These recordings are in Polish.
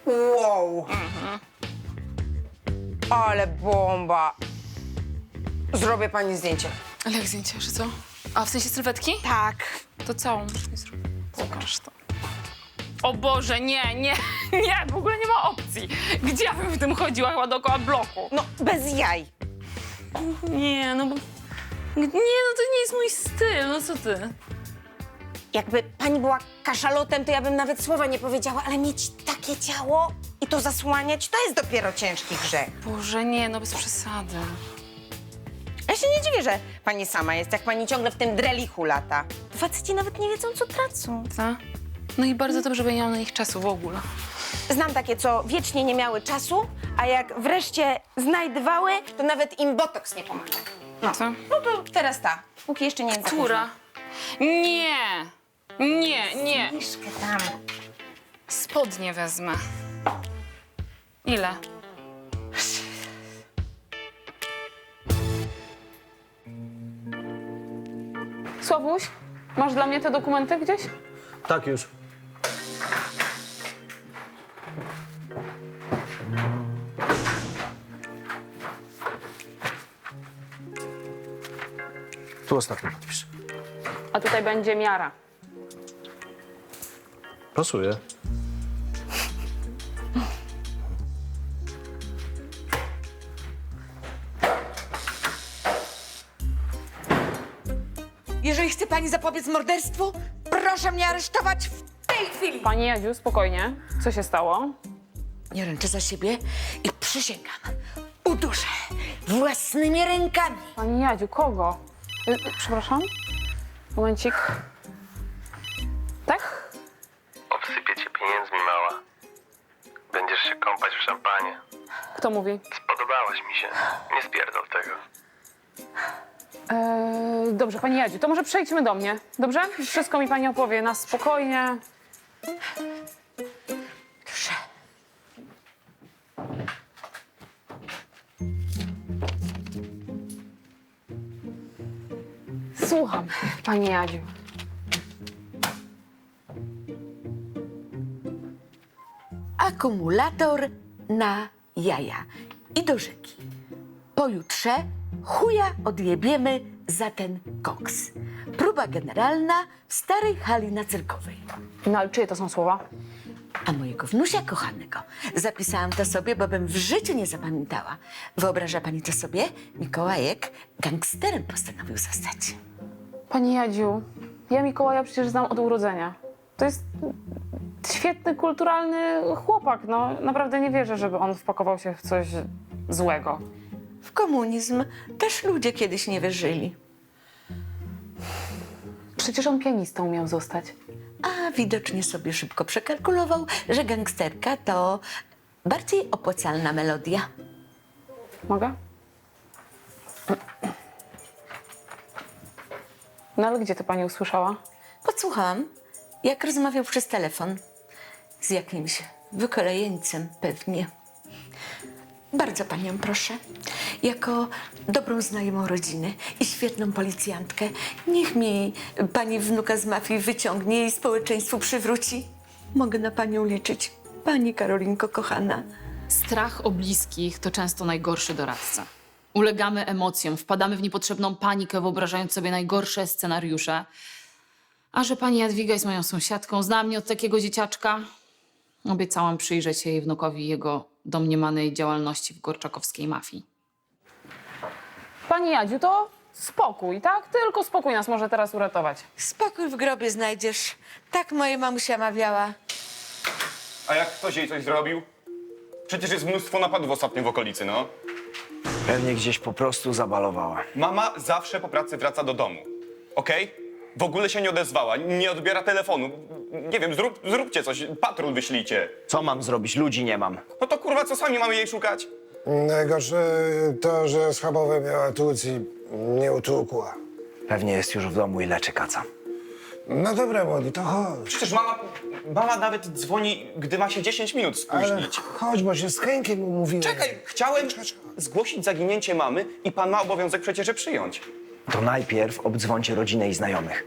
Wow! Ale bomba! Zrobię pani zdjęcie. Ale jak zdjęcie, że co? A w sensie sylwetki? Tak. To całą. Pokaż to. O Boże, nie, nie, nie, w ogóle nie ma opcji. Gdzie ja bym w tym chodziła? Chyba dookoła bloku. No, bez jaj. Nie, no bo... Nie, no to nie jest mój styl, no co ty? Jakby pani była kaszalotem, to ja bym nawet słowa nie powiedziała, ale mieć takie ciało i to zasłaniać, to jest dopiero ciężki grzech. Boże, nie, no bez przesady. Ja się nie dziwię, że pani sama jest, jak pani ciągle w tym drelichu lata. Faceci nawet nie wiedzą, co tracą. Co? No i bardzo dobrze, bo nie mam na nich czasu w ogóle. Znam takie, co wiecznie nie miały czasu, a jak wreszcie znajdywały, to nawet im botoks nie pomaga. No. Co? No to teraz ta, póki jeszcze nie jest za Która? Nie, nie, nie. późno. Miszkę tam. Spodnie wezmę. Ile? Sławuś, masz dla mnie te dokumenty gdzieś? Tak już. Tu ostatnio podpisz. A tutaj będzie miara. Pasuje. Jeżeli chce pani zapobiec morderstwu, proszę mnie aresztować w tej chwili. Pani Jadziu, spokojnie. Co się stało? Nie ręczę za siebie i przysięgam, uduszę własnymi rękami. Pani Jadziu, kogo? Przepraszam? Momencik. Tak? Obsypię cię pieniędzmi, mała. Będziesz się kąpać w szampanie. Kto mówi? Spodobałaś mi się. Nie spierdol tego. Dobrze, pani Jadziu, to może przejdźmy do mnie, dobrze? Wszystko mi pani opowie na spokojnie. Proszę. Słucham, pani Jadziu. Akumulator na jaja i do rzeki. Pojutrze chuja odjebiemy za ten koks. Próba generalna w starej hali na Cyrkowej. No ale czyje to są słowa? A mojego wnusia kochanego. Zapisałam to sobie, bo bym w życiu nie zapamiętała. Wyobraża pani to sobie? Mikołajek gangsterem postanowił zostać. Pani Jadziu, ja Mikołaja przecież znam od urodzenia. To jest świetny, kulturalny chłopak. No naprawdę nie wierzę, żeby on wpakował się w coś złego. W komunizm też ludzie kiedyś nie wierzyli. Przecież on pianistą miał zostać. A widocznie sobie szybko przekalkulował, że gangsterka to bardziej opłacalna melodia. Mogę? No ale gdzie to pani usłyszała? Podsłuchałam, jak rozmawiał przez telefon z jakimś wykolejeńcem pewnie. Bardzo panią proszę, jako dobrą znajomą rodziny i świetną policjantkę, niech mi pani wnuka z mafii wyciągnie i społeczeństwu przywróci. Mogę na panią liczyć, pani Karolinko kochana. Strach o bliskich to często najgorszy doradca. Ulegamy emocjom, wpadamy w niepotrzebną panikę, wyobrażając sobie najgorsze scenariusze. A że pani Jadwiga jest moją sąsiadką, zna mnie od takiego dzieciaczka, obiecałam przyjrzeć się jej wnukowi i jego domniemanej działalności w gorczakowskiej mafii. Pani Jadziu, to spokój, tak? Tylko spokój nas może teraz uratować. Spokój w grobie znajdziesz. Tak moja mamusia mawiała. A jak ktoś jej coś zrobił? Przecież jest mnóstwo napadów ostatnio w okolicy, no. Pewnie gdzieś po prostu zabalowała. Mama zawsze po pracy wraca do domu, okej? W ogóle się nie odezwała, nie odbiera telefonu. Nie wiem, zróbcie coś, patrol wyślijcie. Co mam zrobić? Ludzi nie mam. No to kurwa, co sami mamy jej szukać? Najgorsze to, że schabowe miała tłuc i nie utłukła. Pewnie jest już w domu i leczy kaca. No dobra, młody, to chodź. Przecież mama nawet dzwoni, gdy ma się 10 minut Ale spóźnić. chodź, bo się z Henkiem umówiłem. Czekaj, chciałem zgłosić zaginięcie mamy i pan ma obowiązek przecież je przyjąć. To najpierw obdzwońcie rodzinę i znajomych,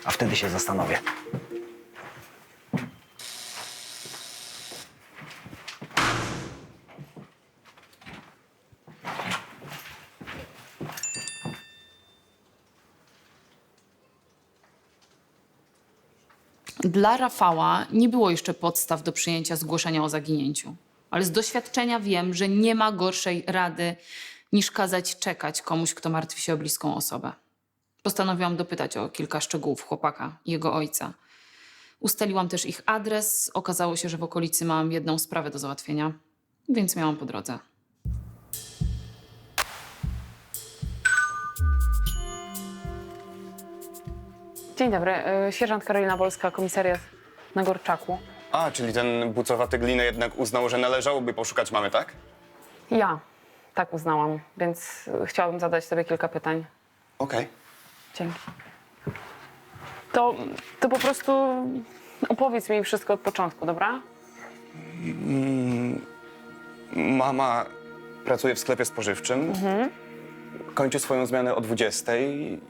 a wtedy się zastanowię. Dla Rafała nie było jeszcze podstaw do przyjęcia zgłoszenia o zaginięciu. Ale z doświadczenia wiem, że nie ma gorszej rady niż kazać czekać komuś, kto martwi się o bliską osobę. Postanowiłam dopytać o kilka szczegółów chłopaka i jego ojca. Ustaliłam też ich adres. Okazało się, że w okolicy mam jedną sprawę do załatwienia, więc miałam po drodze. Dzień dobry, sierżant Karolina Wolska, komisariat na Gorczaku. A, czyli ten bucowaty Gliny jednak uznał, że należałoby poszukać mamy, tak? Ja tak uznałam, więc chciałabym zadać sobie kilka pytań. Okej. Dzięki. To po prostu opowiedz mi wszystko od początku, dobra? Mama pracuje w sklepie spożywczym. Kończy swoją zmianę o 20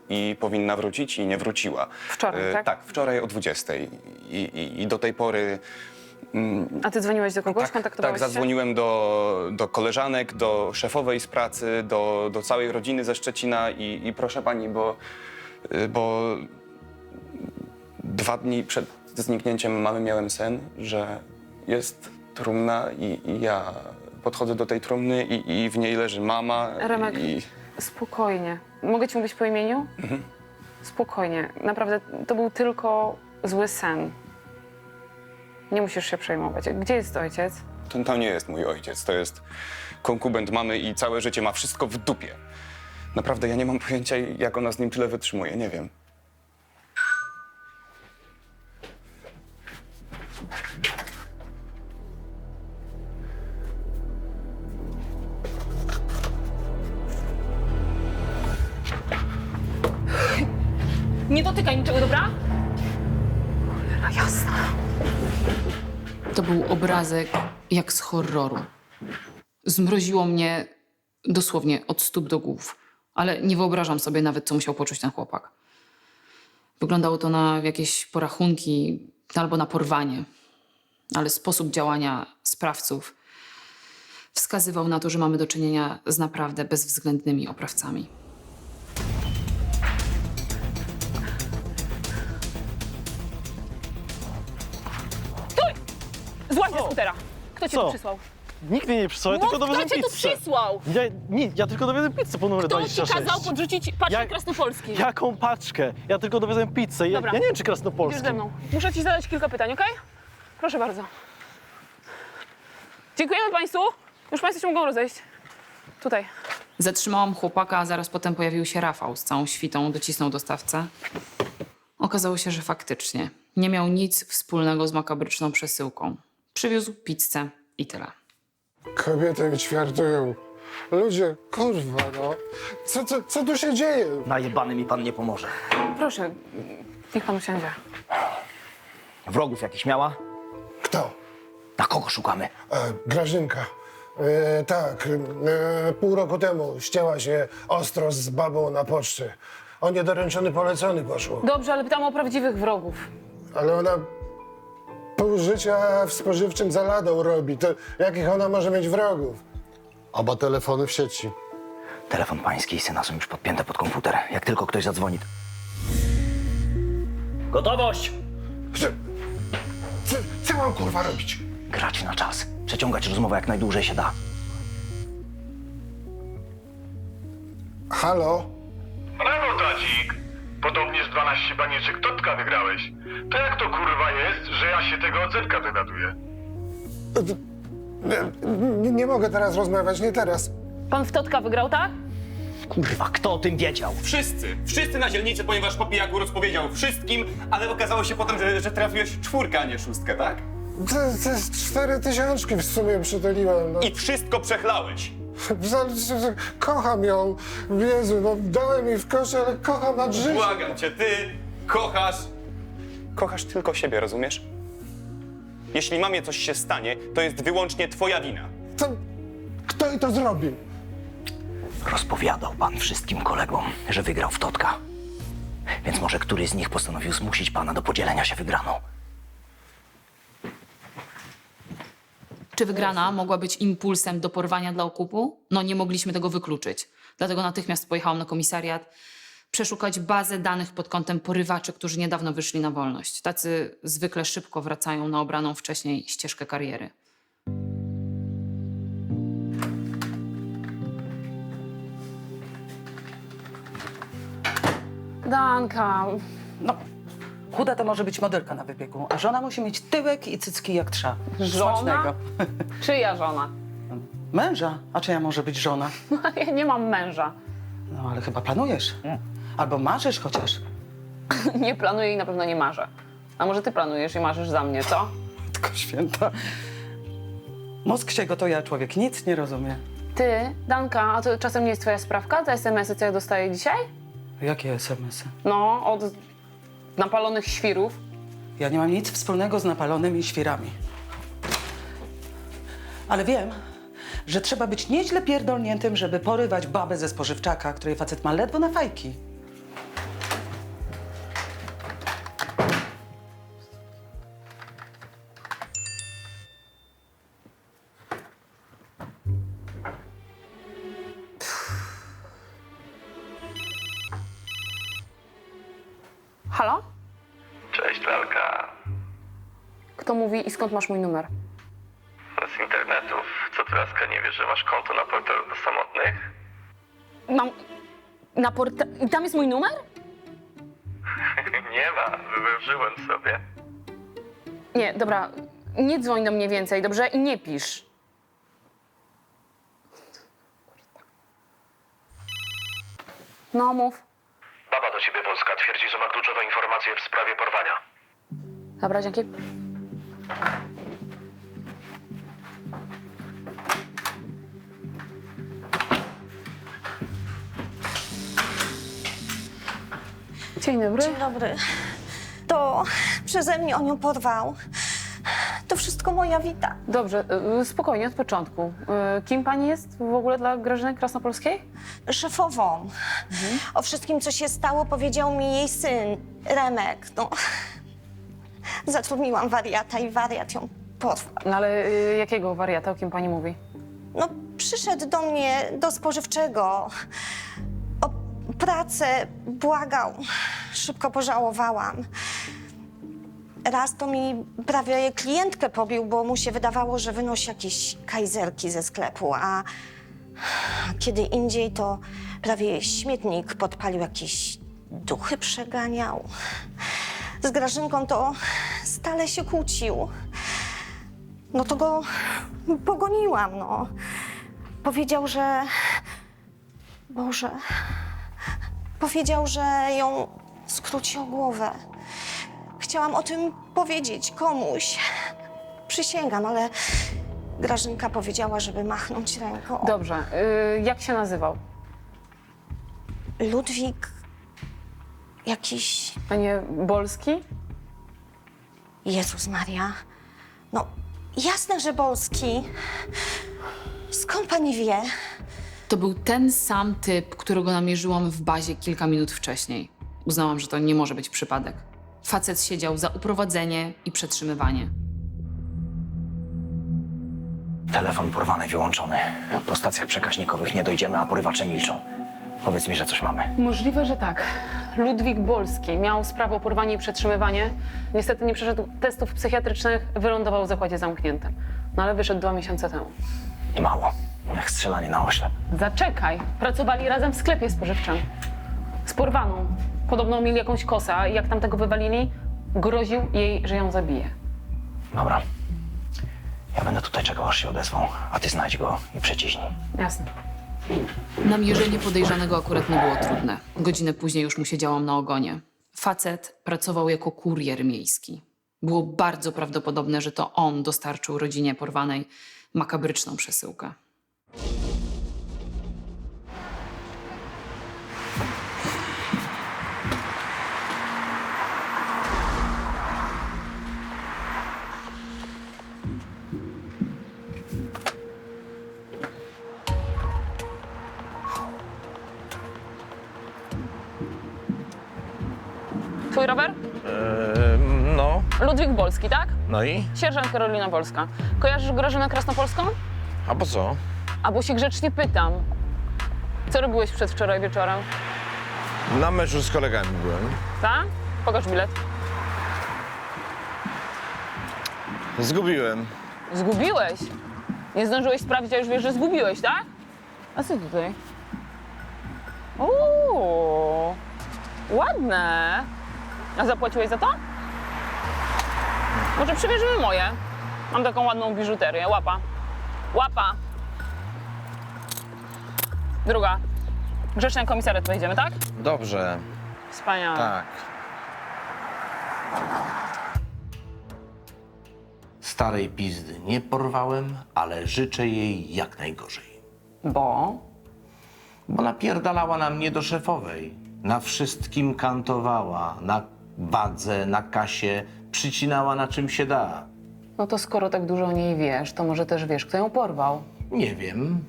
i powinna wrócić i nie wróciła. Wczoraj, tak? Tak, wczoraj o 20. I do tej pory... A ty dzwoniłeś do kogoś? Kontaktowałeś tak, się? zadzwoniłem do koleżanek, do szefowej z pracy, do całej rodziny ze Szczecina i proszę pani, bo 2 dni przed zniknięciem mamy miałem sen, że jest trumna i ja podchodzę do tej trumny i w niej leży mama. Remek, spokojnie. Mogę ci mówić po imieniu? Spokojnie. Naprawdę, to był tylko zły sen. Nie musisz się przejmować. Gdzie jest ojciec? To nie jest mój ojciec, to jest konkubent mamy i całe życie ma wszystko w dupie. Naprawdę, ja nie mam pojęcia, jak ona z nim tyle wytrzymuje, nie wiem. Nie dotykaj niczego, dobra? Cholera jasna. To był obrazek jak z horroru. Zmroziło mnie dosłownie od stóp do głów. Ale nie wyobrażam sobie nawet, co musiał poczuć ten chłopak. Wyglądało to na jakieś porachunki albo na porwanie. Ale sposób działania sprawców wskazywał na to, że mamy do czynienia z naprawdę bezwzględnymi oprawcami. Złaź ze skutera! Kto cię tu przysłał? Nikt mnie nie przysłał, ja tylko Kto dowiozłem cię tu pizzę. przysłał? Ja tylko dowiozłem pizzę po numerze Kto ci 26. kazał podrzucić paczkę krasnopolskiej? Jaką paczkę? Ja tylko dowiozłem pizzę. Dobra. Ja nie wiem, czy Idziesz krasnopolską. ze mną. Muszę ci zadać kilka pytań, okej? Proszę bardzo. Dziękujemy państwu. Już państwo się mogą rozejść. Tutaj. Zatrzymałam chłopaka, a zaraz potem pojawił się Rafał z całą świtą, docisnął dostawcę. Okazało się, że faktycznie nie miał nic wspólnego z makabryczną przesyłką. Przywiózł pizzę i tyle. Kobiety mi ćwiartują. Ludzie, kurwa, no. Co tu się dzieje? Najebany mi pan nie pomoże. Proszę, niech pan usiądzie. Wrogów jakiś miała? Kto? Na kogo szukamy? Grażynka. Tak, pół roku temu ścięła się ostro z babą na poczcie. O niedoręczony polecony poszło. Dobrze, ale pytam o prawdziwych wrogów. Ale ona pół życia w spożywczym za ladą robi. To jakich ona może mieć wrogów? Oba telefony w sieci. Telefon pański i syna są już podpięte pod komputer. Jak tylko ktoś zadzwoni... Gotowość! Co mam kurwa robić? Grać na czas. Przeciągać rozmowę jak najdłużej się da. Halo? Brawo, Tacik! Podobnie z 12 banieczek Totka wygrałeś. To jak to kurwa jest, że ja się tego od Zetka dowiaduję? Nie mogę teraz rozmawiać, nie teraz. Pan w Totka wygrał, tak? Kurwa, kto o tym wiedział? Wszyscy na dzielnicy, ponieważ po pijaku rozpowiedział wszystkim, ale okazało się potem, że trafiłeś w 4, a nie 6, tak? To jest 4000 w sumie przytuliłem. No. I wszystko przechlałeś. Kocham ją. Jezu, no dałem jej w kosz, ale kocham nad życiem. Błagam cię, ty kochasz tylko siebie, rozumiesz? Jeśli mamie coś się stanie, to jest wyłącznie twoja wina. To kto jej to zrobił? Rozpowiadał pan wszystkim kolegom, że wygrał w Totka. Więc może któryś z nich postanowił zmusić pana do podzielenia się wygraną. Czy wygrana mogła być impulsem do porwania dla okupu? No nie mogliśmy tego wykluczyć. Dlatego natychmiast pojechałam na komisariat przeszukać bazę danych pod kątem porywaczy, którzy niedawno wyszli na wolność. Tacy zwykle szybko wracają na obraną wcześniej ścieżkę kariery. Danka, No, chuda to może być modelka na wybiegu, a żona musi mieć tyłek i cycki jak trza. żona? Smacznego. Czyja żona? Męża? A czyja może być żona? Ja nie mam męża. No, ale chyba planujesz. Albo marzysz chociaż. Nie planuję i na pewno nie marzę. A może ty planujesz i marzysz za mnie, co? Tylko święta. Mózg się gotuje, a człowiek nic nie rozumie. Ty, Danka, a to czasem nie jest twoja sprawka? Te SMS-y, co ja dostaję dzisiaj? Jakie SMS-y? No, od napalonych świrów. Ja nie mam nic wspólnego z napalonymi świrami. Ale wiem, że trzeba być nieźle pierdolniętym, żeby porywać babę ze spożywczaka, której facet ma ledwo na fajki. Halo? Cześć, Lalka. Kto mówi i skąd masz mój numer? Z internetów. Co ty, Laska, nie wiesz, że masz konto na portalu do samotnych? Mam... na I tam jest mój numer? Nie ma, wyważyłem sobie. Nie, dobra, nie dzwoń do mnie więcej, dobrze? I nie pisz. No, mów. Baba do ciebie Polska twierdzi, że ma kluczowe informacje w sprawie porwania. Dobra, dzięki. Dzień dobry. Dzień dobry. To przeze mnie on ją porwał. To wszystko moja wina. Dobrze, spokojnie, od początku. Kim pani jest w ogóle dla Grażyny Krasnopolskiej? Szefową. O wszystkim, co się stało, powiedział mi jej syn, Remek. No, zatrudniłam wariata i wariat ją porwał. No ale jakiego wariata, o kim pani mówi? No, przyszedł do mnie do spożywczego. O pracę błagał. Szybko pożałowałam. Raz to mi prawie klientkę pobił, bo mu się wydawało, że wynosi jakieś kajzerki ze sklepu, a kiedy indziej to prawie śmietnik podpalił, jakieś duchy przeganiał. Z Grażynką to stale się kłócił. No to go pogoniłam, no. Powiedział, że... Boże... Powiedział, że ją skróci o głowę. Chciałam o tym powiedzieć komuś. Przysięgam, ale Grażynka powiedziała, żeby machnąć ręką. Dobrze, jak się nazywał? Ludwik... jakiś... A nie Bolski? Jezus Maria. No, jasne, że Bolski. Skąd pani wie? To był ten sam typ, którego namierzyłam w bazie kilka minut wcześniej. Uznałam, że to nie może być przypadek. Facet siedział za uprowadzenie i przetrzymywanie. Telefon porwany, wyłączony. Po stacjach przekaźnikowych nie dojdziemy, a porywacze milczą. Powiedz mi, że coś mamy. Możliwe, że tak. Ludwik Bolski miał sprawę o porwanie i przetrzymywanie. Niestety nie przeszedł testów psychiatrycznych, wylądował w zakładzie zamkniętym. No ale wyszedł 2 miesiące temu. I mało. Jak strzelanie na oślep. Zaczekaj. Pracowali razem w sklepie spożywczym. Z porwaną. Podobno mieli jakąś kosę, a jak tam tego wywalili, groził jej, że ją zabije. Dobra. Ja będę tutaj czekał, aż się odezwą, a ty znajdź go i przeciśnij. Jasne. Namierzenie podejrzanego akurat nie było trudne. Godzinę później już mu siedziałam na ogonie. Facet pracował jako kurier miejski. Było bardzo prawdopodobne, że to on dostarczył rodzinie porwanej makabryczną przesyłkę. Twój rower? No, Ludwik Bolski, tak? no i? Sierżant Karolina Wolska. Kojarzysz Grażynę Krasnopolską? A po co? A bo się grzecznie pytam. Co robiłeś przedwczoraj wieczorem? Na meczu z kolegami byłem. Tak? Pokaż bilet. Zgubiłem. Zgubiłeś? Nie zdążyłeś sprawdzić, a już wiesz, że zgubiłeś, tak? A co tutaj? Uuu, ładne. A zapłaciłeś za to? Może przymierzymy moje. Mam taką ładną biżuterię. Łapa. Łapa. Druga. Grzecznie na komisariat wejdziemy, tak? Dobrze, Wspaniale. tak. Starej pizdy nie porwałem, ale życzę jej jak najgorzej. Bo? Bo napierdalała na mnie do szefowej. Na wszystkim kantowała, na wadze, na kasie, przycinała na czym się da. No to skoro tak dużo o niej wiesz, to może też wiesz, kto ją porwał. Nie wiem.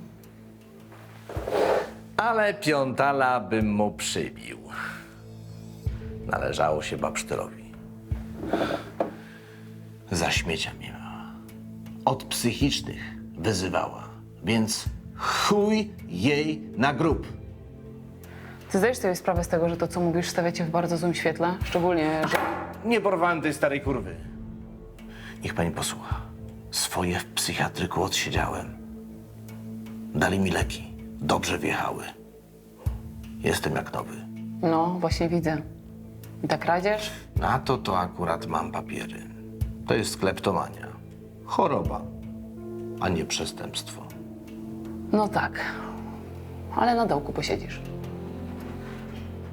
Ale piątala bym mu przybił. Należało się babsztylowi. Za śmiecia mnie miała. Od psychicznych wyzywała. Więc chuj jej na grób. Ty zdajesz sobie sprawę z tego, że to, co mówisz, stawia cię w bardzo złym świetle? Szczególnie, że... Nie porwałem tej starej kurwy. Niech pani posłucha. Swoje w psychiatryku odsiedziałem. Dali mi leki. Dobrze wjechały. Jestem jak nowy. No, właśnie widzę. I ta kradzież? Na to akurat mam papiery. To jest kleptomania. Choroba, a nie przestępstwo. No tak. Ale na dołku posiedzisz.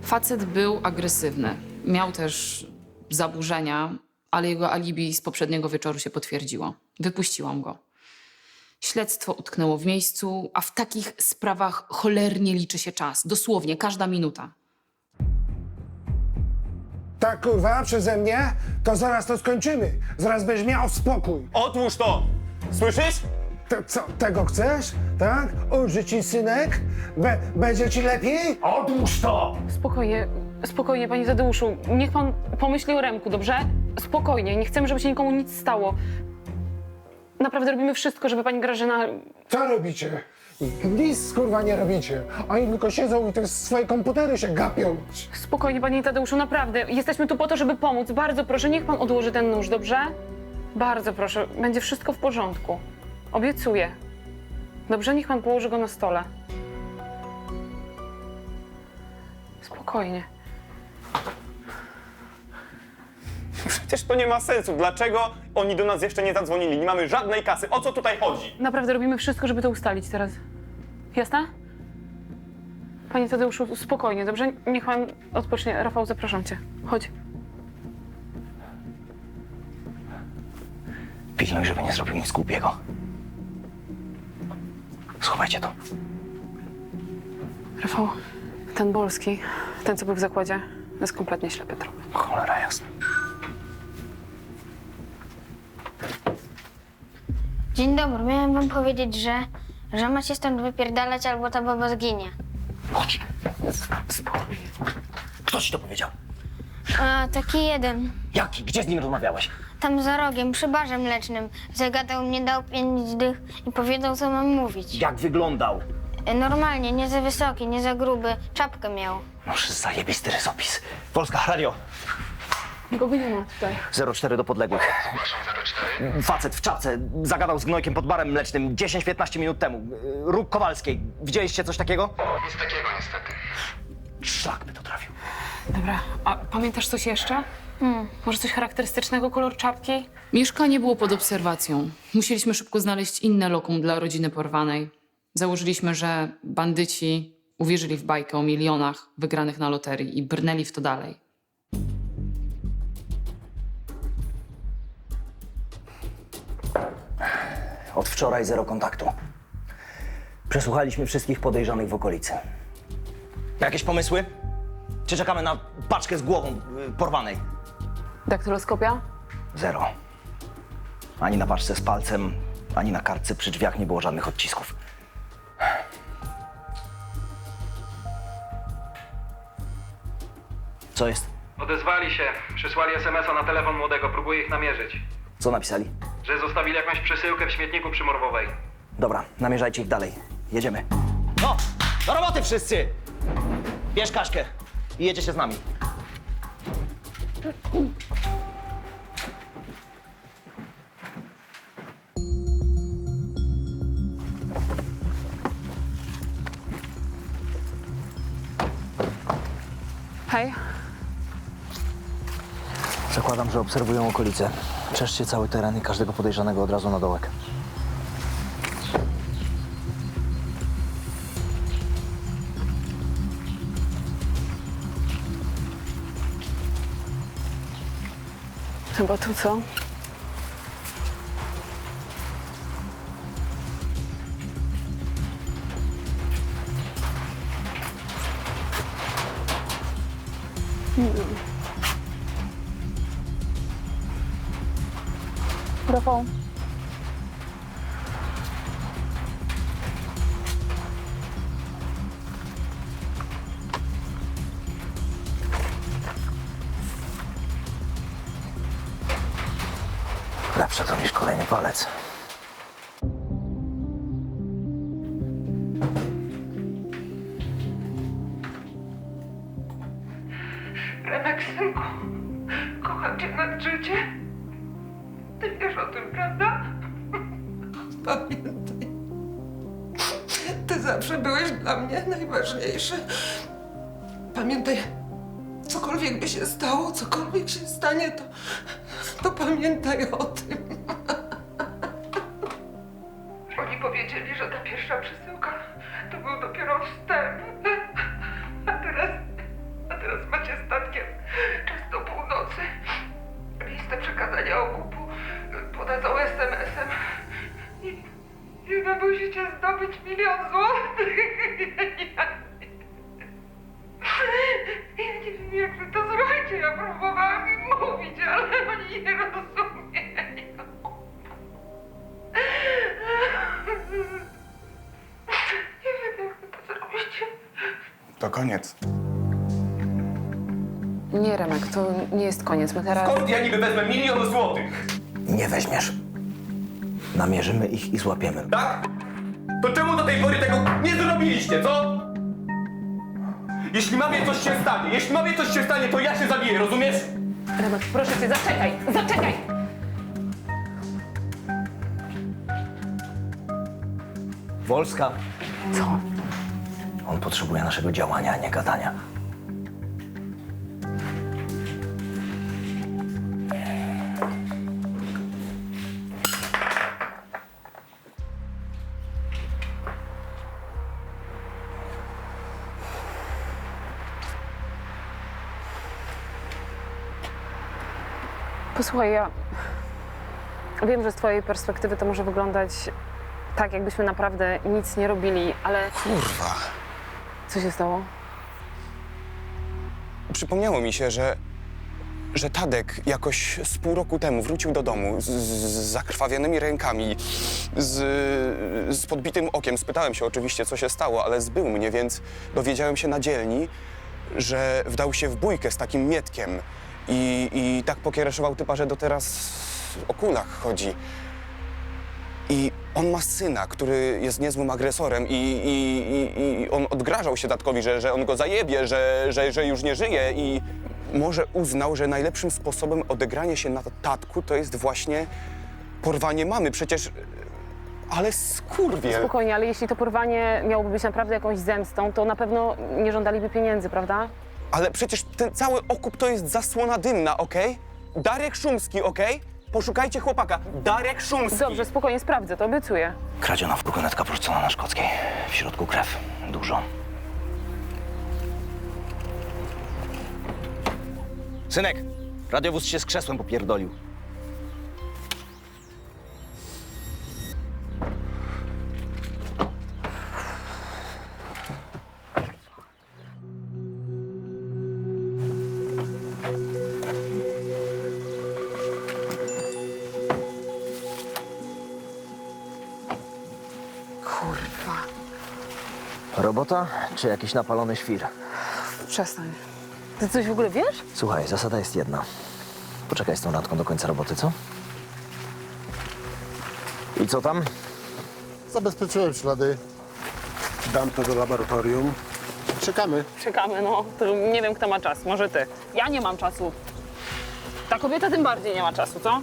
Facet był agresywny. Miał też zaburzenia, ale jego alibi z poprzedniego wieczoru się potwierdziło. Wypuściłam go. Śledztwo utknęło w miejscu, a w takich sprawach cholernie liczy się czas. Dosłownie, każda minuta. Tak, kurwa, przeze mnie, to zaraz to skończymy. Zaraz będziesz miał spokój. Otwórz to! Słyszysz? Co, tego chcesz? Tak? Ulży ci synek? Będzie ci lepiej? Odłóż to! Spokojnie, spokojnie, panie Tadeuszu. Niech pan pomyśli o Remku, dobrze? Spokojnie, nie chcemy, żeby się nikomu nic stało. Naprawdę robimy wszystko, żeby pani Grażyna... Co robicie? Nic, kurwa, nie robicie. Oni tylko siedzą i te swoje komputery się gapią. Spokojnie, panie Tadeuszu, naprawdę. Jesteśmy tu po to, żeby pomóc. Bardzo proszę, niech pan odłoży ten nóż, dobrze? Bardzo proszę, będzie wszystko w porządku. Obiecuję. Dobrze, niech pan położy go na stole. Spokojnie. Przecież to nie ma sensu. Dlaczego oni do nas jeszcze nie zadzwonili? Nie mamy żadnej kasy. O co tutaj chodzi? Naprawdę robimy wszystko, żeby to ustalić teraz. Jasne? Panie Tadeuszu, spokojnie, dobrze? Niech pan odpocznie. Rafał, zapraszam cię. Chodź. Pilnuj, żeby nie zrobił nic głupiego. Schowajcie to. Rafał, ten Bolski, ten co był w zakładzie, jest kompletnie ślepy trop. Cholera jasna. Dzień dobry, miałem wam powiedzieć, że macie stąd wypierdalać, albo ta baba zginie. Chodź. Kto ci to powiedział? A taki jeden. Jaki? Gdzie z nim rozmawiałeś? tam za rogiem, przy barze mlecznym. Zagadał mnie, dał 5 dych i powiedział, co mam mówić. Jak wyglądał? Normalnie, nie za wysoki, nie za gruby. Czapkę miał. Noż zajebisty rysopis. Polska, radio. Nikogo nie ma tutaj. 04 do podległych. Facet w czapce zagadał z gnojkiem pod barem mlecznym 10-15 minut temu. Róg Kowalskiej. Widzieliście coś takiego? Nic takiego niestety. Szlak by to trafił. Dobra, a pamiętasz coś jeszcze? Może coś charakterystycznego, kolor czapki? Mieszkanie było pod obserwacją. Musieliśmy szybko znaleźć inne lokum dla rodziny porwanej. Założyliśmy, że bandyci uwierzyli w bajkę o milionach wygranych na loterii i brnęli w to dalej. Od wczoraj 0 kontaktu. Przesłuchaliśmy wszystkich podejrzanych w okolicy. Jakieś pomysły? Czy czekamy na paczkę z głową porwanej? Daktyloskopia? 0. Ani na paczce z palcem, ani na kartce przy drzwiach nie było żadnych odcisków. Co jest? Odezwali się. Przysłali SMS-a na telefon młodego. Próbuję ich namierzyć. Co napisali? Że zostawili jakąś przesyłkę w śmietniku przy Morwowej. Dobra, namierzajcie ich dalej. Jedziemy. No, do roboty wszyscy! Bierz Kaśkę i jedziecie z nami. Hej. Zakładam, że obserwują okolice. Czeszcie cały teren i każdego podejrzanego od razu na dołek. Chyba tu, co? Rafał. Lepsze to niż kolejny palec. Remek, synku, kocham cię nad życie. Ty wiesz o tym, prawda? Pamiętaj, ty zawsze byłeś dla mnie najważniejszy. Pamiętaj, cokolwiek by się stało, cokolwiek się stanie, to pamiętaj o tym. Oni powiedzieli, że ta pierwsza przesyłka to był dopiero wstęp. A teraz macie statkiem czas do północy. Listę przekazania okupu podadzą SMS-em. I wy musicie zdobyć 1 000 000 złotych. Ja nie wiem, jak wy to zrobicie. Ja próbowałam im mówić, ale oni nie rozumieją. Nie wiem, jak wy to zrobicie. To koniec. Nie, Remek, to nie jest koniec. My teraz... Skąd ja niby wezmę 1 000 000 złotych? Nie weźmiesz. Namierzymy ich i złapiemy. Tak? To czemu do tej pory tego nie zrobiliście, co? Jeśli mamie coś się stanie, to ja się zabiję, rozumiesz? Remek, proszę cię, zaczekaj! Zaczekaj! Wolska. Co? On potrzebuje naszego działania, a nie gadania. Posłuchaj, ja wiem, że z twojej perspektywy to może wyglądać tak, jakbyśmy naprawdę nic nie robili, ale... Kurwa. Co się stało? Przypomniało mi się, że Tadek jakoś z pół roku temu wrócił do domu z zakrwawionymi rękami, z podbitym okiem. Spytałem się oczywiście, co się stało, ale zbył mnie, więc dowiedziałem się na dzielni, że wdał się w bójkę z takim Mietkiem I tak pokiereszował typa, że do teraz o kulach chodzi. I on ma syna, który jest niezłym agresorem i on odgrażał się tatkowi, że on go zajebie, że już nie żyje i może uznał, że najlepszym sposobem odegrania się na tatku to jest właśnie porwanie mamy. Przecież... Ale skurwiel. Spokojnie, ale jeśli to porwanie miałoby być naprawdę jakąś zemstą, to na pewno nie żądaliby pieniędzy, prawda? Ale przecież ten cały okup to jest zasłona dymna, okej? Darek Szumski, okej? Poszukajcie chłopaka. Darek Szumski. Dobrze, spokojnie, sprawdzę to, obiecuję. Kradziona furgonetka wrzucona na Szkockiej. W środku krew. Dużo. Synek, radiowóz się z krzesłem popierdolił. Kurwa. Robota czy jakiś napalony świr? Przestań. Ty coś w ogóle wiesz? Słuchaj, zasada jest jedna. Poczekaj z tą randką do końca roboty, co? I co tam? Zabezpieczyłem ślady. Dam to do laboratorium. Czekamy. Czekamy, no. To nie wiem, kto ma czas. Może ty. Ja nie mam czasu. Ta kobieta tym bardziej nie ma czasu, co?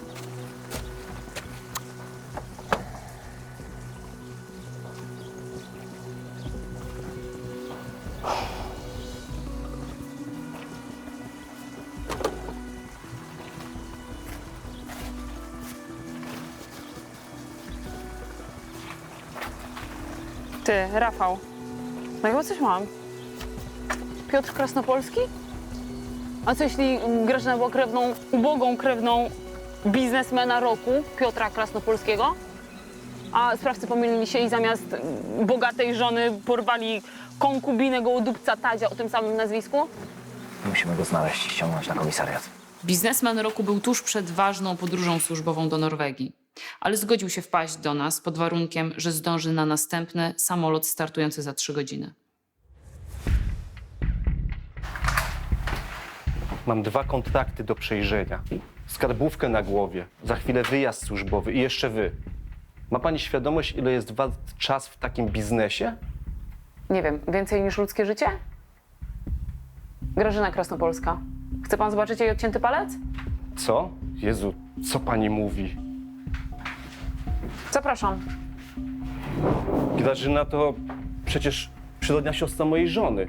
Ty, Rafał. No chyba coś mam. Piotr Krasnopolski? A co jeśli Grażyna była krewną, ubogą krewną biznesmena roku, Piotra Krasnopolskiego? A sprawcy pomylili się i zamiast bogatej żony porwali konkubinę gołodupca Tadzia o tym samym nazwisku? Musimy go znaleźć i ściągnąć na komisariat. Biznesmen roku był tuż przed ważną podróżą służbową do Norwegii, ale zgodził się wpaść do nas pod warunkiem, że zdąży na następny samolot startujący za 3 godziny. Mam 2 kontrakty do przejrzenia. Skarbówkę na głowie, za chwilę wyjazd służbowy i jeszcze wy. Ma pani świadomość, ile jest wart czas w takim biznesie? Nie wiem, więcej niż ludzkie życie? Grażyna Krasnopolska. Chce pan zobaczyć jej odcięty palec? Co? Jezu, co pani mówi? Zapraszam. Grażyna to przecież przyrodnia siostra mojej żony.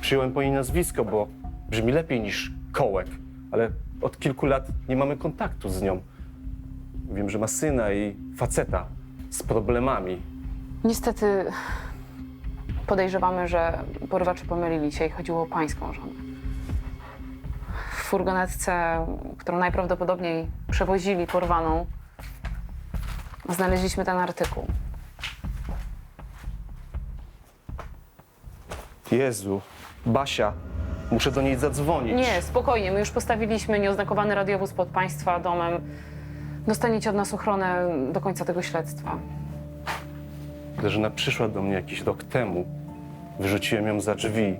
Przyjąłem po niej nazwisko, bo brzmi lepiej niż Kołek, ale od kilku lat nie mamy kontaktu z nią. Wiem, że ma syna i faceta z problemami. Niestety podejrzewamy, że porywacze pomylili się i chodziło o pańską żonę. W furgonetce, którą najprawdopodobniej przewozili porwaną, znaleźliśmy ten artykuł. Jezu, Basia, muszę do niej zadzwonić. Nie, spokojnie, my już postawiliśmy nieoznakowany radiowóz pod państwa domem. Dostaniecie od nas ochronę do końca tego śledztwa. Grażyna przyszła do mnie jakiś rok temu. Wyrzuciłem ją za drzwi.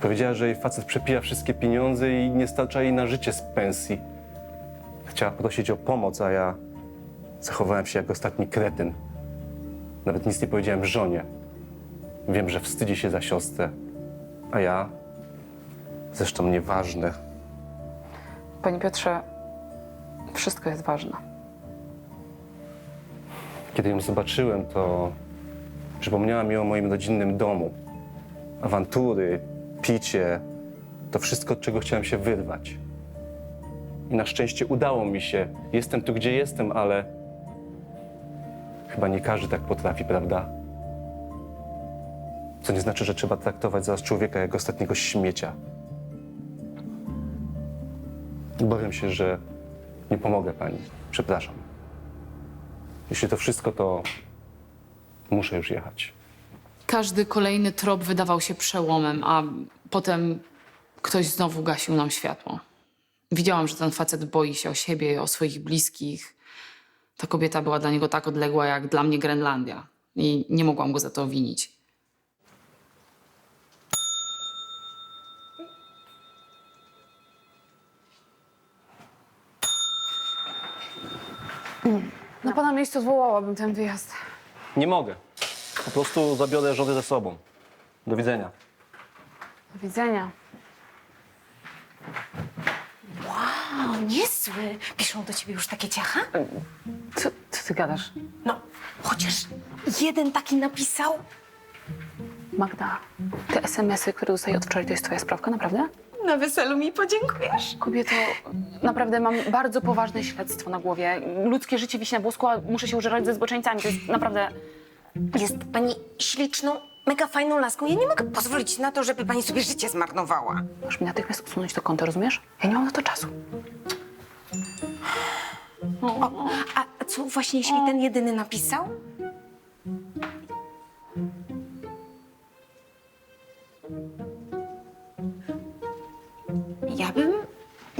Powiedziała, że jej facet przepija wszystkie pieniądze i nie starcza jej na życie z pensji. Chciała prosić o pomoc, a ja zachowałem się jak ostatni kretyn. Nawet nic nie powiedziałem żonie. Wiem, że wstydzi się za siostrę, a ja... Zresztą nieważne. Panie Piotrze, wszystko jest ważne. Kiedy ją zobaczyłem, to przypomniała mi o moim rodzinnym domu. Awantury, picie, to wszystko, od czego chciałem się wyrwać. I na szczęście udało mi się. Jestem tu, gdzie jestem, ale chyba nie każdy tak potrafi, prawda? Co nie znaczy, że trzeba traktować zaraz człowieka jak ostatniego śmiecia. Obawiam się, że nie pomogę pani. Przepraszam. Jeśli to wszystko, to muszę już jechać. Każdy kolejny trop wydawał się przełomem, a potem ktoś znowu gasił nam światło. Widziałam, że ten facet boi się o siebie, o swoich bliskich. Ta kobieta była dla niego tak odległa, jak dla mnie Grenlandia. I nie mogłam go za to winić. Na pana miejscu odwołałabym ten wyjazd. Nie mogę. Po prostu zabiorę żonę ze sobą. Do widzenia. Do widzenia. Wow, niezły. Piszą do ciebie już takie ciacha? Co ty gadasz? No, chociaż jeden taki napisał. Magda, te SMS-y, które dostaję od wczoraj, to jest twoja sprawka, naprawdę? Na weselu mi podziękujesz. Kobieto, naprawdę mam bardzo poważne śledztwo na głowie. Ludzkie życie wisi na włosku, a muszę się użerać ze zboczeńcami. To jest naprawdę... Jest pani śliczną, mega fajną laską. Ja nie mogę pozwolić na to, żeby pani sobie życie zmarnowała. Możesz mi natychmiast usunąć to konto, rozumiesz? Ja nie mam na to czasu. O, a co właśnie jeśli ten jedyny napisał?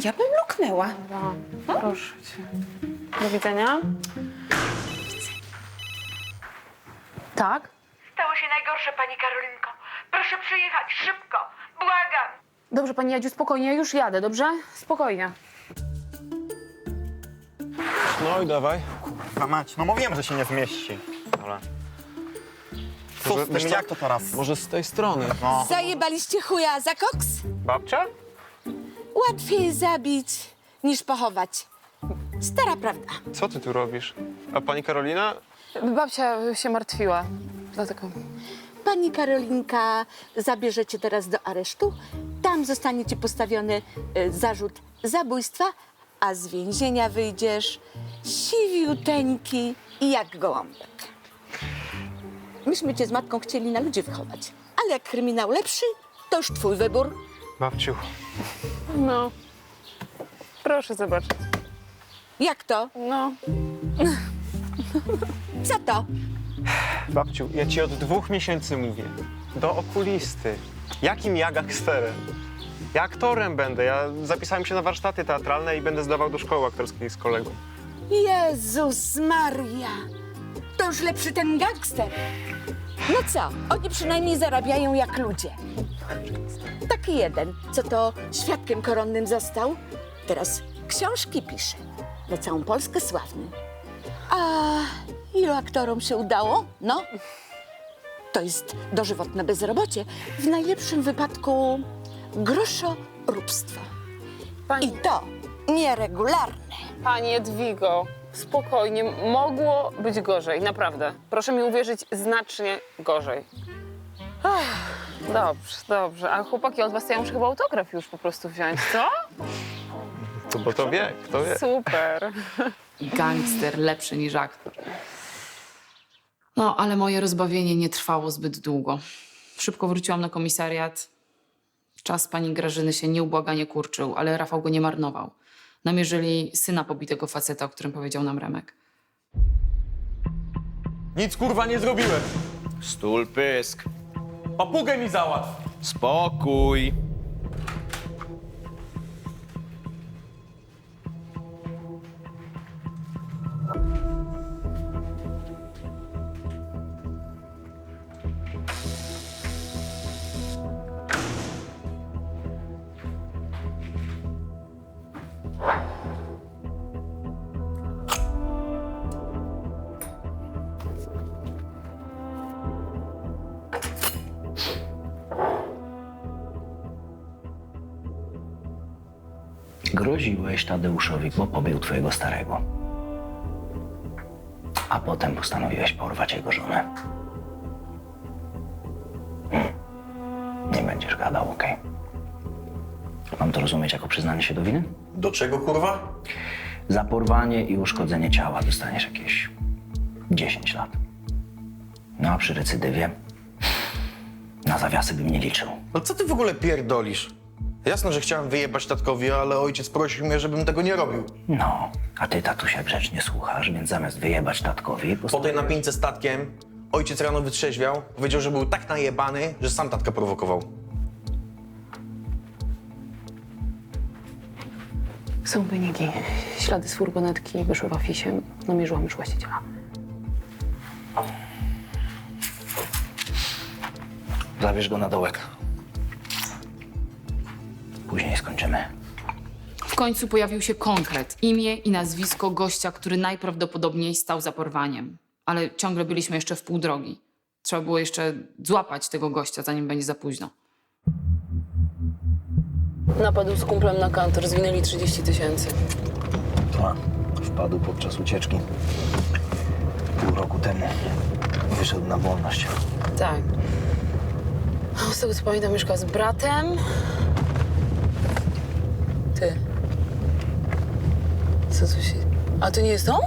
Ja bym luknęła. Proszę cię. Do widzenia. Tak? Stało się najgorsze, pani Karolinko. Proszę przyjechać, szybko. Błagam. Dobrze, pani Jadziu, spokojnie, ja już jadę, dobrze? Spokojnie. No i dawaj. Kurwa mać, no mówiłem, że się nie zmieści. Dobra. Co z tym, jak to teraz? Może z tej strony. No. Zajebaliście chuja za koks? Babcia? Łatwiej zabić niż pochować. Stara prawda. Co ty tu robisz? A pani Karolina? Babcia się martwiła, dlatego... Pani Karolinka zabierze cię teraz do aresztu. Tam zostanie ci postawiony zarzut zabójstwa, a z więzienia wyjdziesz siwiuteńki i jak gołąbek. Myśmy cię z matką chcieli na ludzi wychować, ale jak kryminał lepszy, to już twój wybór. Babciu. No. Proszę zobaczyć. Jak to? No. Co to? Babciu, ja ci od 2 miesięcy mówię. Do okulisty. Jakim ja gangsterem? Ja aktorem będę. Ja zapisałem się na warsztaty teatralne i będę zdawał do szkoły aktorskiej z kolegą. Jezus Maria! To już lepszy ten gangster. No co, oni przynajmniej zarabiają jak ludzie. Taki jeden, co to świadkiem koronnym został, teraz książki pisze. Na całą Polskę sławny. A ilu aktorom się udało? No, to jest dożywotne bezrobocie. W najlepszym wypadku groszoróbstwo. I to nieregularne. Pani Jadwigo, spokojnie, mogło być gorzej, naprawdę. Proszę mi uwierzyć, znacznie gorzej. Dobrze, dobrze. A chłopaki od was to ja muszę chyba autograf już po prostu wziąć, co? To bo to wie, kto wie. Super. Gangster lepszy niż aktor. No, ale moje rozbawienie nie trwało zbyt długo. Szybko wróciłam na komisariat. Czas pani Grażyny się nieubłaganie kurczył, ale Rafał go nie marnował. Namierzyli syna pobitego faceta, o którym powiedział nam Remek. Nic kurwa nie zrobiłem. Stul pysk. Papugę mi załatw. Spokój. Groziłeś Tadeuszowi, bo pobił twojego starego. A potem postanowiłeś porwać jego żonę. Nie będziesz gadał, okej? Mam to rozumieć jako przyznanie się do winy? Do czego, kurwa? Za porwanie i uszkodzenie ciała dostaniesz jakieś 10 lat. No a przy recydywie na zawiasy bym nie liczył. No co ty w ogóle pierdolisz? Jasno, że chciałem wyjebać tatkowi, ale ojciec prosił mnie, żebym tego nie robił. No, a ty, tatusia, grzecznie słuchasz, więc zamiast wyjebać tatkowi... Po tej napięcie z tatkiem ojciec rano wytrzeźwiał, powiedział, że był tak najebany, że sam tatka prowokował. Są wyniki. Ślady z furgonetki wyszły w afisie. Namierzyłam już właściciela. Zabierz go na dołek. Później skończymy. W końcu pojawił się konkret, imię i nazwisko gościa, który najprawdopodobniej stał za porwaniem. Ale ciągle byliśmy jeszcze w pół drogi. Trzeba było jeszcze złapać tego gościa, zanim będzie za późno. Napadł z kumplem na kantor, zwinęli 30 000. Wpadł podczas ucieczki. Pół roku temu wyszedł na wolność. Tak. Z tego co pamiętam, mieszka z bratem. Ty. Co tu się... A to nie jest on?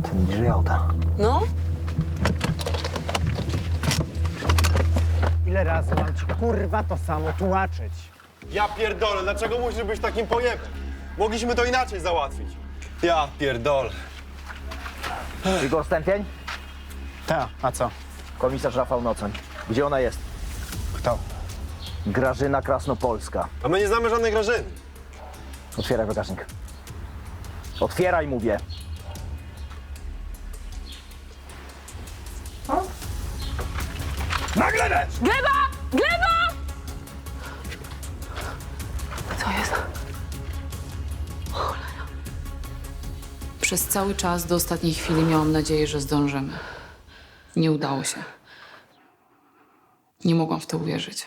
Ten niżej auta. No? Ile razy mam ci kurwa to samo tłumaczyć? Ja pierdolę, dlaczego musisz być takim pojebem? Mogliśmy to inaczej załatwić. Ja pierdolę. Igor Stępień? Tak, a co? Komisarz Rafał Nocoń. Gdzie ona jest? Kto? Grażyna Krasnopolska. A my nie znamy żadnej Grażyny. Otwieraj bagażnik. Otwieraj, mówię. Na glebę! Gleba! Gleba! Co jest? Cholera. Przez cały czas do ostatniej chwili miałam nadzieję, że zdążymy. Nie udało się. Nie mogłam w to uwierzyć.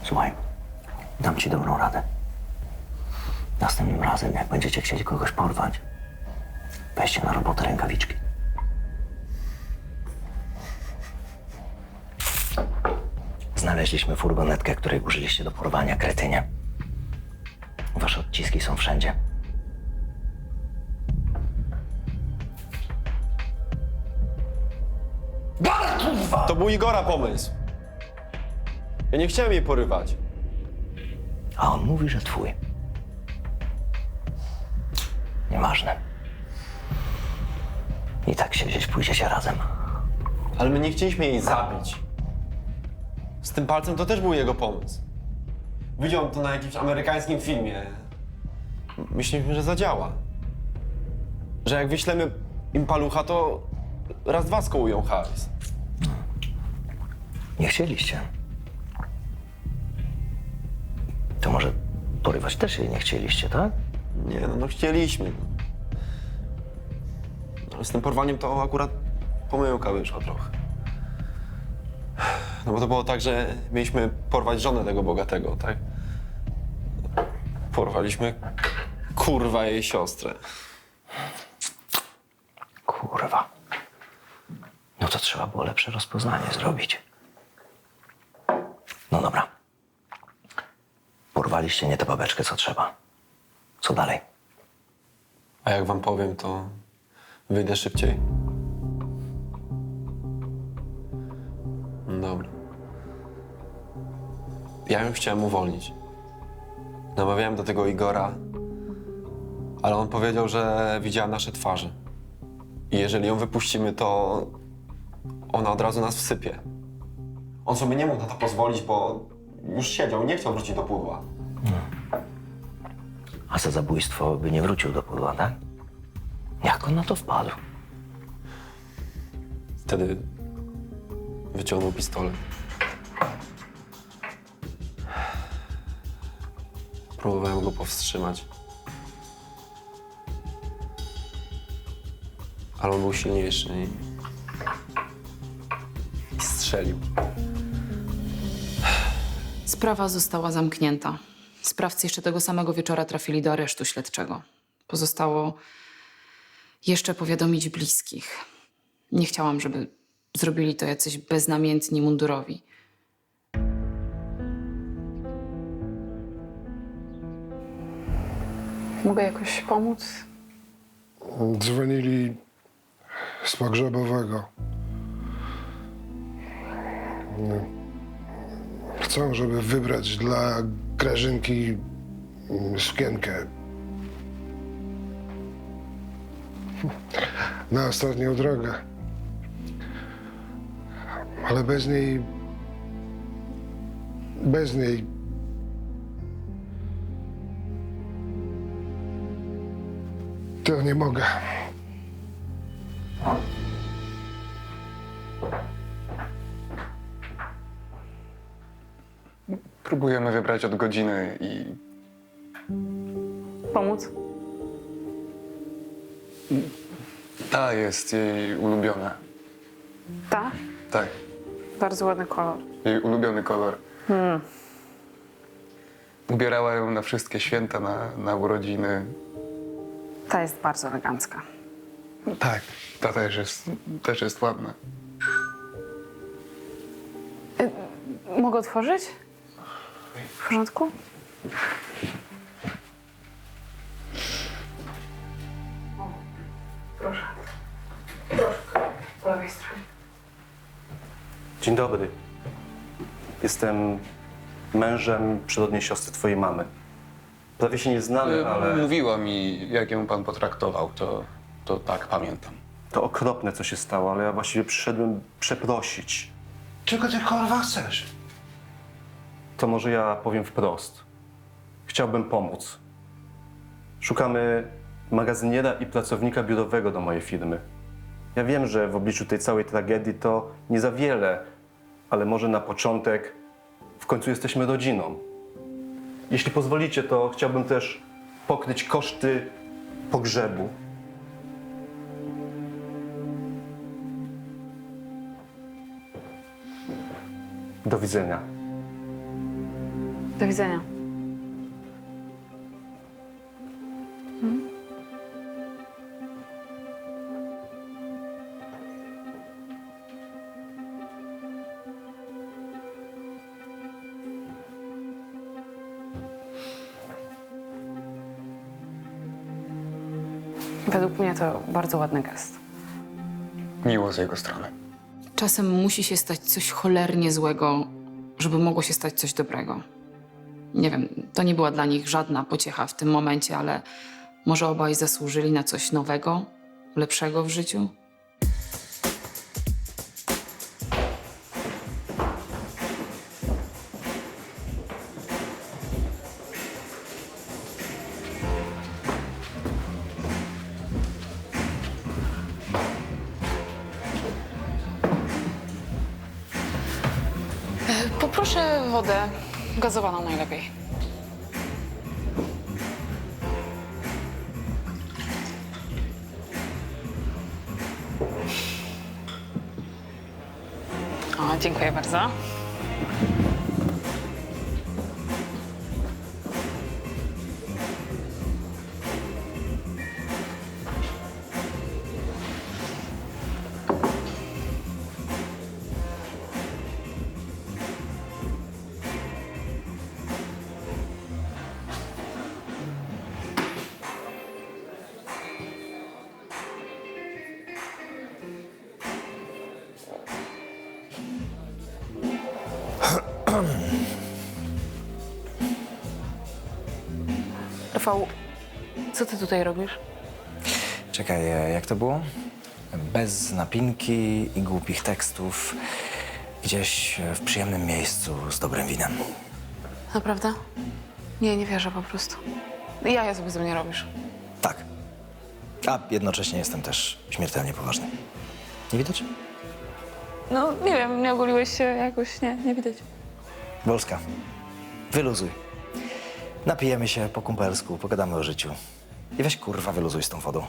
Słuchaj, dam ci dobrą radę. Następnym razem, jak będziecie chcieli kogoś porwać, weźcie na robotę rękawiczki. Znaleźliśmy furgonetkę, której użyliście do porwania, kretynie. Wasze odciski są wszędzie. To był Igora pomysł. Ja nie chciałem jej porywać. A on mówi, że twój. Nieważne. I tak siedzieć pójdziecie razem. Ale my nie chcieliśmy jej zabić. Z tym palcem to też był jego pomysł. Widział to na jakimś amerykańskim filmie. Myśleliśmy, że zadziała. Że jak wyślemy im palucha, to raz, dwa skołują hajs. Nie chcieliście. To może porywać też jej nie chcieliście, tak? Nie, no chcieliśmy. Ale z tym porwaniem to akurat pomyłka wyszła trochę. No bo to było tak, że mieliśmy porwać żonę tego bogatego, tak? Porwaliśmy, kurwa, jej siostrę. Kurwa. No to trzeba było lepsze rozpoznanie zrobić. No dobra. Porwaliście nie tę babeczkę, co trzeba. Co dalej? A jak wam powiem, to wyjdę szybciej. Dobra. Ja ją chciałem uwolnić. Namawiałem do tego Igora, ale on powiedział, że widziała nasze twarze. I jeżeli ją wypuścimy, to ona od razu nas wsypie. On sobie nie mógł na to pozwolić, bo już siedział, nie chciał wrócić do pudła. A za zabójstwo by nie wrócił do pudła, tak? Jak on na to wpadł? Wtedy wyciągnął pistolet. Próbowałem go powstrzymać. Ale on był silniejszy i strzelił. Sprawa została zamknięta. Sprawcy jeszcze tego samego wieczora trafili do aresztu śledczego. Pozostało jeszcze powiadomić bliskich. Nie chciałam, żeby zrobili to jacyś beznamiętni mundurowi. Mogę jakoś pomóc? Dzwonili z pogrzebowego. Chcą, żeby wybrać dla Grażynki sukienkę. Na ostatnią drogę. Ale bez niej... To nie mogę. Próbujemy wybrać od godziny i Pomóc? ta jest jej ulubiona. Ta? Tak, Bardzo ładny kolor. jej ulubiony kolor. Ubierała ją na wszystkie święta, na urodziny. Ta jest bardzo elegancka. Tak, ta też jest ładna. Mogę otworzyć? W porządku? O, proszę. Troszkę po lewej stronie. Dzień dobry. Jestem mężem przyrodniej siostry twojej mamy. Prawie się nie znamy, ale... Mówiła mi, jak ją pan potraktował, to tak, pamiętam. To okropne, co się stało, ale ja właściwie przyszedłem przeprosić. Czego ty kurwa chcesz? To może ja powiem wprost. Chciałbym pomóc. Szukamy magazyniera i pracownika biurowego do mojej firmy. Ja wiem, że w obliczu tej całej tragedii to nie za wiele, ale może na początek w końcu jesteśmy rodziną. Jeśli pozwolicie, to chciałbym też pokryć koszty pogrzebu. Do widzenia. Do widzenia. Według mnie to bardzo ładny gest. Miło z jego strony. Czasem musi się stać coś cholernie złego, żeby mogło się stać coś dobrego. Nie wiem, to nie była dla nich żadna pociecha w tym momencie, ale może obaj zasłużyli na coś nowego, lepszego w życiu. Poproszę wodę gazowaną najlepiej. O, dziękuję bardzo. Rafał, co ty tutaj robisz? Czekaj, jak to było? Bez napinki i głupich tekstów. Gdzieś w przyjemnym miejscu z dobrym winem. Naprawdę? Nie, nie wierzę po prostu. Ja sobie ze mnie robisz. Tak. A jednocześnie jestem też śmiertelnie poważny. Nie widać? No, nie wiem, nie ogoliłeś się jakoś, nie widać. Wolska, wyluzuj. Napijemy się po kumpelsku, pogadamy o życiu. I weź kurwa wyluzuj z tą wodą.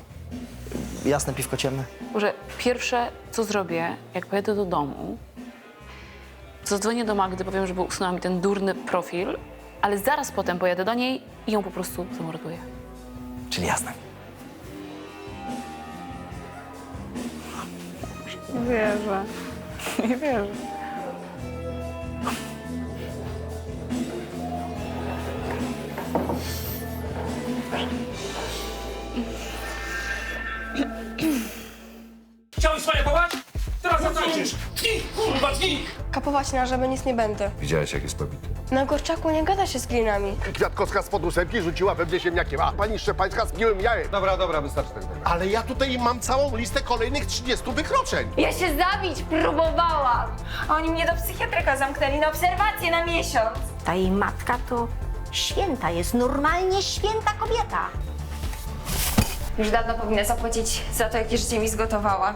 Jasne piwko ciemne? Może pierwsze, co zrobię, jak pojedę do domu, zadzwonię do Magdy, powiem, żeby usunęła mi ten durny profil, ale zaraz potem pojadę do niej i ją po prostu zamorduję. Czyli jasne. Nie wierzę. Nie wierzę. Chciałeś swariakować? Teraz za co idziesz? Tnij, kurwa, tnij! Kapować na żabę nic nie będę. Widziałeś, jak jest pobity? Na Gorczaku nie gada się z glinami. Kwiatkowska spod ósemki rzuciła we mnie ziemniakiem, a pani Szczepańska z gniłym jajem. Dobra, wystarczy tego. Ale ja tutaj mam całą listę kolejnych 30 wykroczeń. Ja się zabić próbowałam. Oni mnie do psychiatryka zamknęli na obserwację na miesiąc. Ta jej matka to święta jest, normalnie święta kobieta. Już dawno powinna zapłacić za to, jakie życie mi zgotowała.